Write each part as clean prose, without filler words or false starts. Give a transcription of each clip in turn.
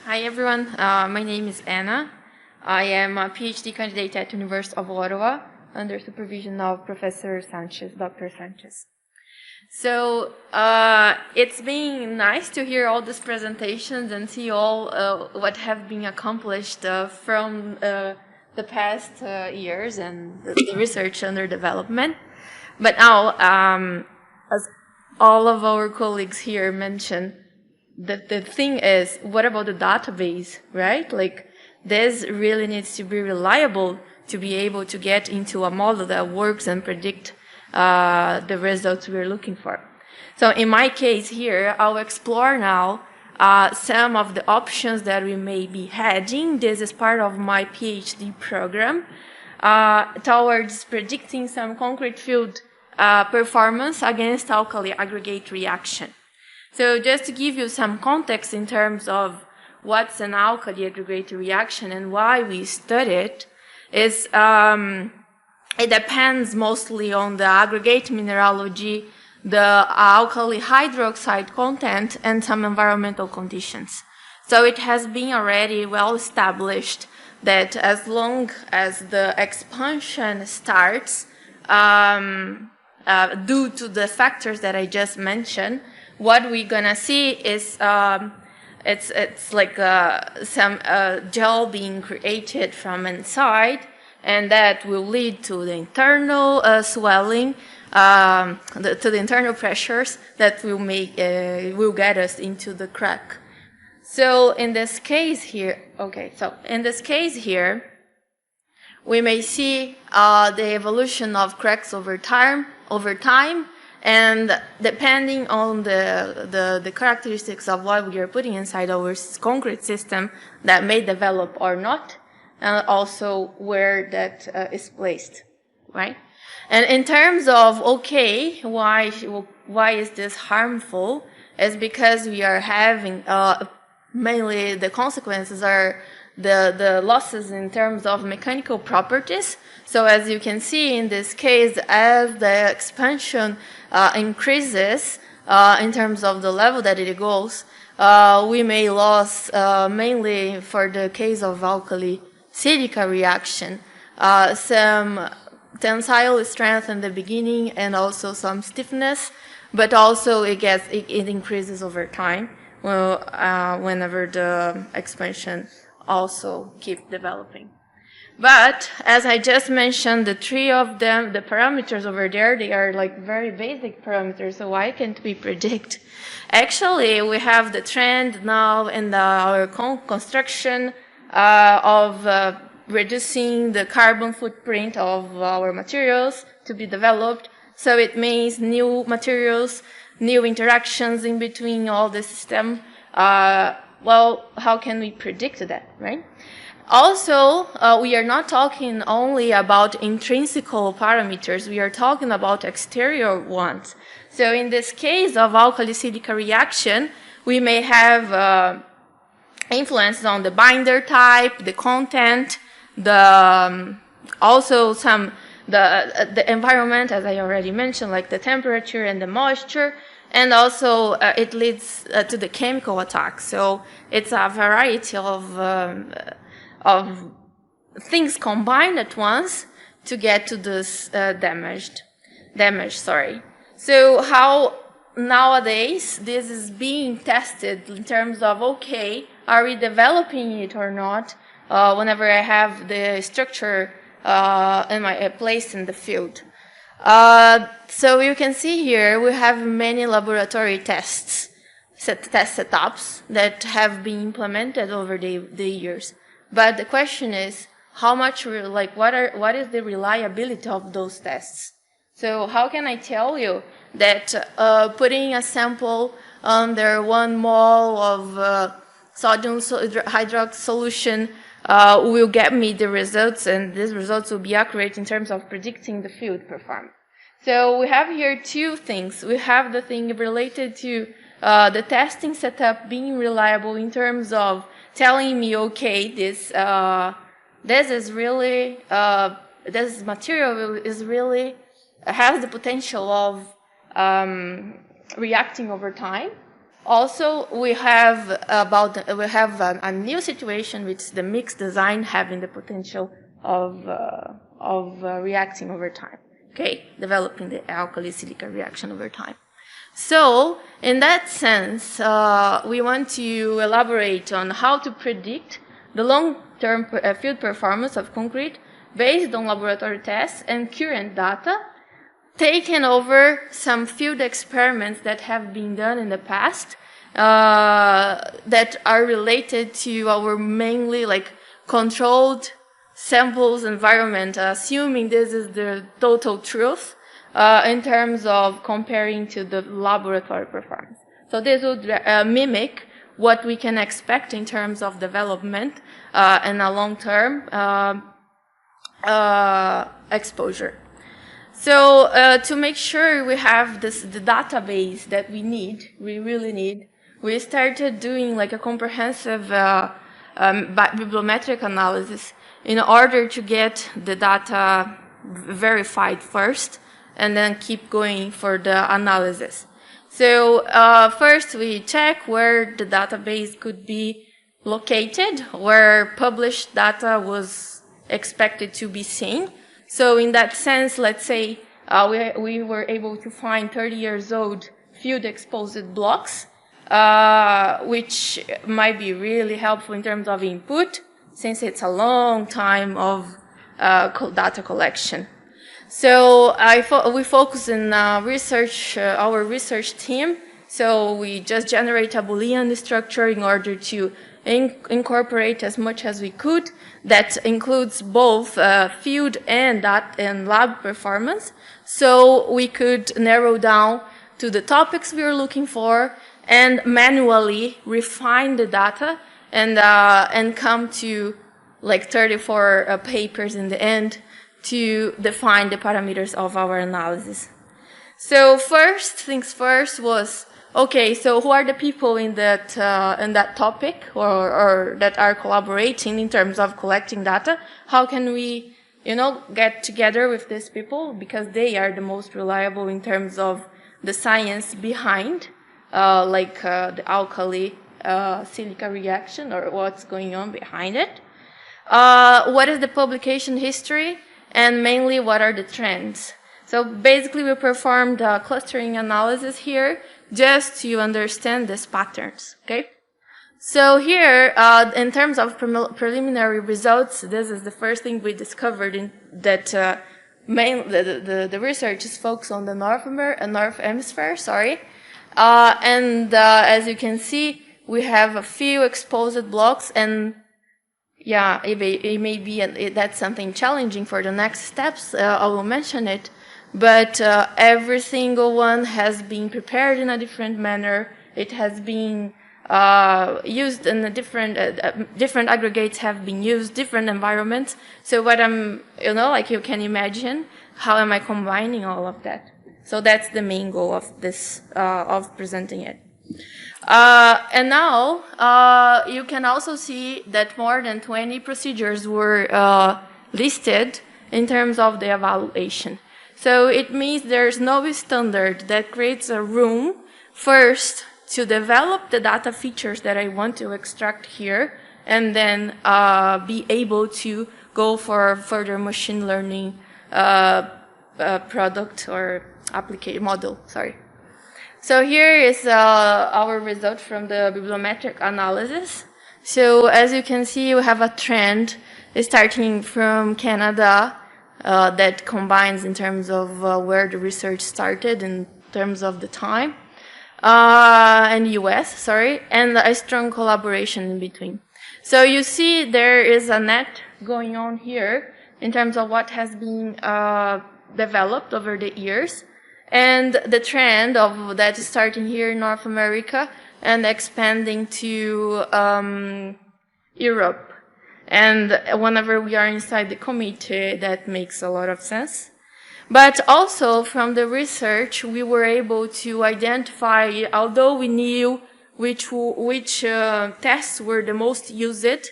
Hi everyone, my name is Anna. I am a PhD candidate at University of Ottawa under supervision of Professor Sanchez, Dr. Sanchez. So it's been nice to hear all these presentations and see all what have been accomplished from the past years and the research under development. But now, as all of our colleagues here mentioned, the thing is, what about the database, right? Like, this really needs to be reliable to be able to get into a model that works and predict the results we're looking for. So in my case here, I'll explore now some of the options that we may be having. This is part of my PhD program towards predicting some concrete field performance against alkali-aggregate reaction. So just to give you some context in terms of what's an alkali-aggregate reaction and why we study it, is it depends mostly on the aggregate mineralogy, the alkali hydroxide content, and some environmental conditions. So it has been already well established that as long as the expansion starts due to the factors that I just mentioned, what we're gonna see is it's like some gel being created from inside, and that will lead to the internal swelling, to the internal pressures that will make will get us into the crack. So in this case here, we may see the evolution of cracks over time, and depending on the characteristics of what we are putting inside our concrete system, that may develop or not, and also where that is placed, right? And in terms of, why is this harmful? Is because we are having mainly the consequences are the losses in terms of mechanical properties. So as you can see in this case, as the expansion increases in terms of the level that it goes, we may lose, mainly for the case of alkali-silica reaction, some tensile strength in the beginning and also some stiffness, but also it increases over time whenever the expansion also keep developing. But as I just mentioned, the three of them, the parameters over there, they are like very basic parameters, so why can't we predict? Actually, we have the trend now in our construction of reducing the carbon footprint of our materials to be developed. So it means new materials, new interactions in between all the system. Well, how can we predict that, right? Also, we are not talking only about intrinsical parameters, we are talking about exterior ones. So in this case of alkali-silica reaction, we may have influence on the binder type, the content, also the environment, as I already mentioned, like the temperature and the moisture, and also it leads to the chemical attack. So it's a variety of things combined at once to get to this damage. So how nowadays this is being tested in terms of, are we developing it or not whenever I have the structure in my place in the field. So you can see here we have many laboratory test setups that have been implemented over the years. But the question is, how much, what is the reliability of those tests? So how can I tell you that putting a sample under 1 mole of sodium hydroxide solution will get me the results, and these results will be accurate in terms of predicting the field performance? So we have here two things. We have the thing related to the testing setup being reliable in terms of telling me, this material is really has the potential of reacting over time. Also, we have a new situation, which is the mixed design having the potential of reacting over time. Okay, developing the alkali-silica reaction over time. So, in that sense, we want to elaborate on how to predict the long-term field performance of concrete based on laboratory tests and current data, taken over some field experiments that have been done in the past that are related to our mainly like controlled samples environment, assuming this is the total truth in terms of comparing to the laboratory performance. So this would mimic what we can expect in terms of development and a long-term exposure. So to make sure we have the database that we really need, we started doing like a comprehensive bibliometric analysis in order to get the data verified first and then keep going for the analysis. So first we check where the database could be located, where published data was expected to be seen. So in that sense, let's say we were able to find 30 years old field exposed blocks, which might be really helpful in terms of input, since it's a long time of data collection. So we focus in research, our research team. So we just generate a Boolean structure in order to incorporate as much as we could. That includes both field and lab performance. So we could narrow down to the topics we were looking for and manually refine the data and come to like 34 papers in the end to define the parameters of our analysis. So first things first was, okay, so who are the people in that topic or that are collaborating in terms of collecting data? How can we, get together with these people, because they are the most reliable in terms of the science behind, the alkali-silica reaction or what's going on behind it. What is the publication history? And mainly, what are the trends? So basically, we performed a clustering analysis here just to understand these patterns, okay? So here, in terms of preliminary results, this is the first thing we discovered that the research is focused on the North Hemisphere, as you can see, we have a few exposed blocks, and yeah, it may be that's something challenging for the next steps. I will mention it, but every single one has been prepared in a different manner. It has been used in a different aggregates have been used, different environments. So what you can imagine, how am I combining all of that? So that's the main goal of this, of presenting it. And now, you can also see that more than 20 procedures were listed in terms of the evaluation. So it means there's no standard that creates a room first to develop the data features that I want to extract here, and then be able to go for further machine learning product or application model. So here is our result from the bibliometric analysis. So as you can see, we have a trend starting from Canada that combines in terms of where the research started in terms of the time, and US, and a strong collaboration in between. So you see there is a net going on here in terms of what has been developed over the years. And the trend of that is starting here in North America and expanding to Europe. And whenever we are inside the committee, that makes a lot of sense. But also from the research, we were able to identify, although we knew which tests were the most used,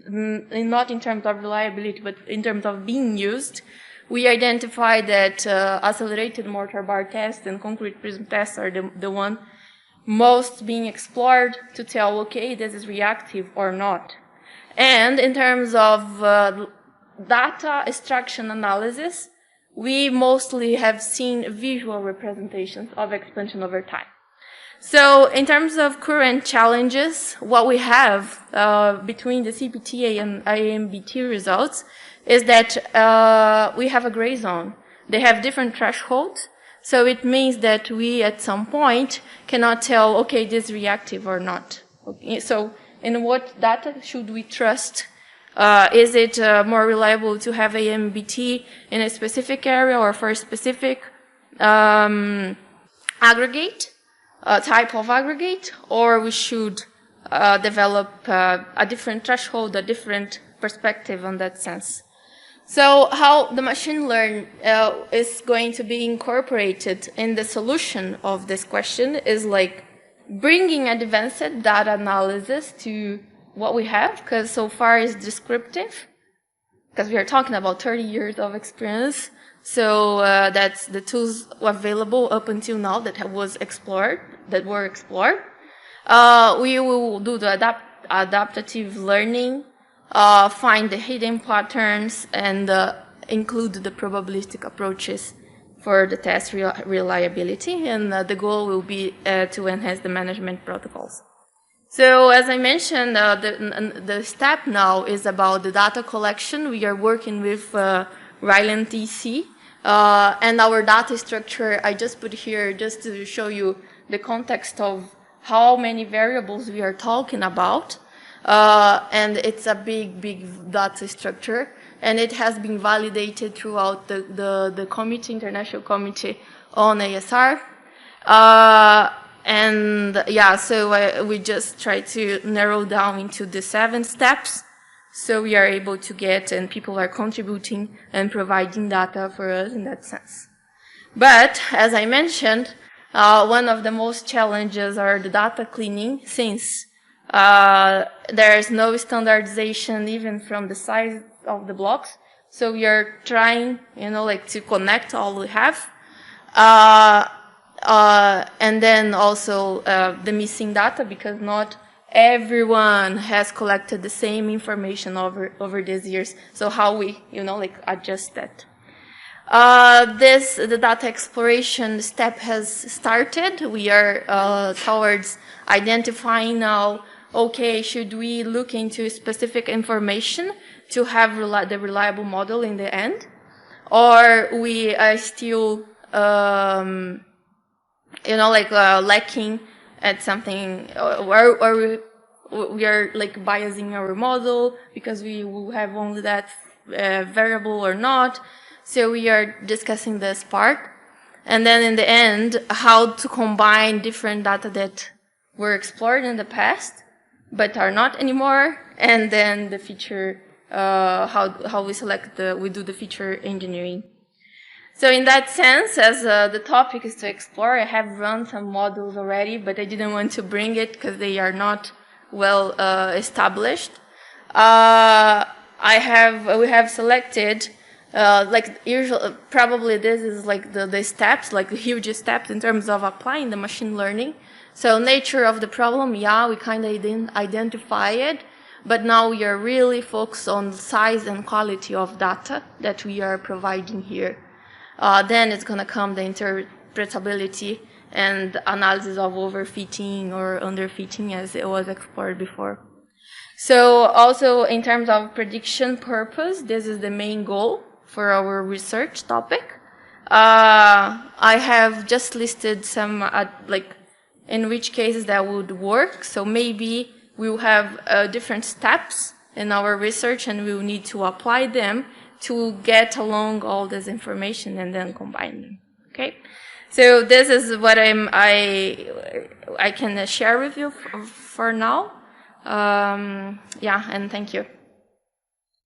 not in terms of reliability, but in terms of being used, we identified that accelerated mortar bar test and concrete prism tests are the one most being explored to tell, okay, this is reactive or not. And in terms of data extraction analysis, we mostly have seen visual representations of expansion over time. So in terms of current challenges, what we have between the CPT and AMBT results is that we have a gray zone. They have different thresholds, so it means that we at some point cannot tell, okay, this is reactive or not. Okay, so in what data should we trust? Is it more reliable to have AMBT in a specific area or for a specific aggregate? Type of aggregate, or we should develop a different threshold, a different perspective on that sense. So how the machine learning is going to be incorporated in the solution of this question is like bringing advanced data analysis to what we have, because so far it's descriptive, because we are talking about 30 years of experience. So that's the tools available up until now that were explored. We will do the adaptive learning, find the hidden patterns, and include the probabilistic approaches for the test reliability. And the goal will be to enhance the management protocols. So as I mentioned, the step now is about the data collection. We are working with Ryland TC. And our data structure, I just put here just to show you the context of how many variables we are talking about. And it's a big data structure. And it has been validated throughout the committee, International Committee on ASR. And yeah, so we just try to narrow down into the 7 steps. So we are able to get, and people are contributing and providing data for us in that sense. But, as I mentioned, one of the most challenges are the data cleaning, since there is no standardization even from the size of the blocks. So we are trying, to connect all we have. And then also the missing data, because not everyone has collected the same information over these years. So how we, adjust that. The data exploration step has started. We are towards identifying now, okay, should we look into specific information to have the reliable model in the end? Or we are still, lacking at something, or we are biasing our model because we will have only that variable or not. So we are discussing this part. And then in the end, how to combine different data that were explored in the past, but are not anymore. And then the feature, how we we do the feature engineering. So in that sense, as the topic is to explore, I have run some models already, but I didn't want to bring it because they are not well established. We have selected, probably this is the steps, the huge steps in terms of applying the machine learning. So nature of the problem, yeah, we kind of identify it, but now we are really focused on size and quality of data that we are providing here. Then it's going to come the interpretability and analysis of overfitting or underfitting, as it was explored before. So also in terms of prediction purpose, this is the main goal for our research topic. I have just listed some, in which cases that would work. So maybe we will have different steps in our research, and we will need to apply them to get along all this information and then combine them. Okay, so this is what I can share with you for now. And thank you.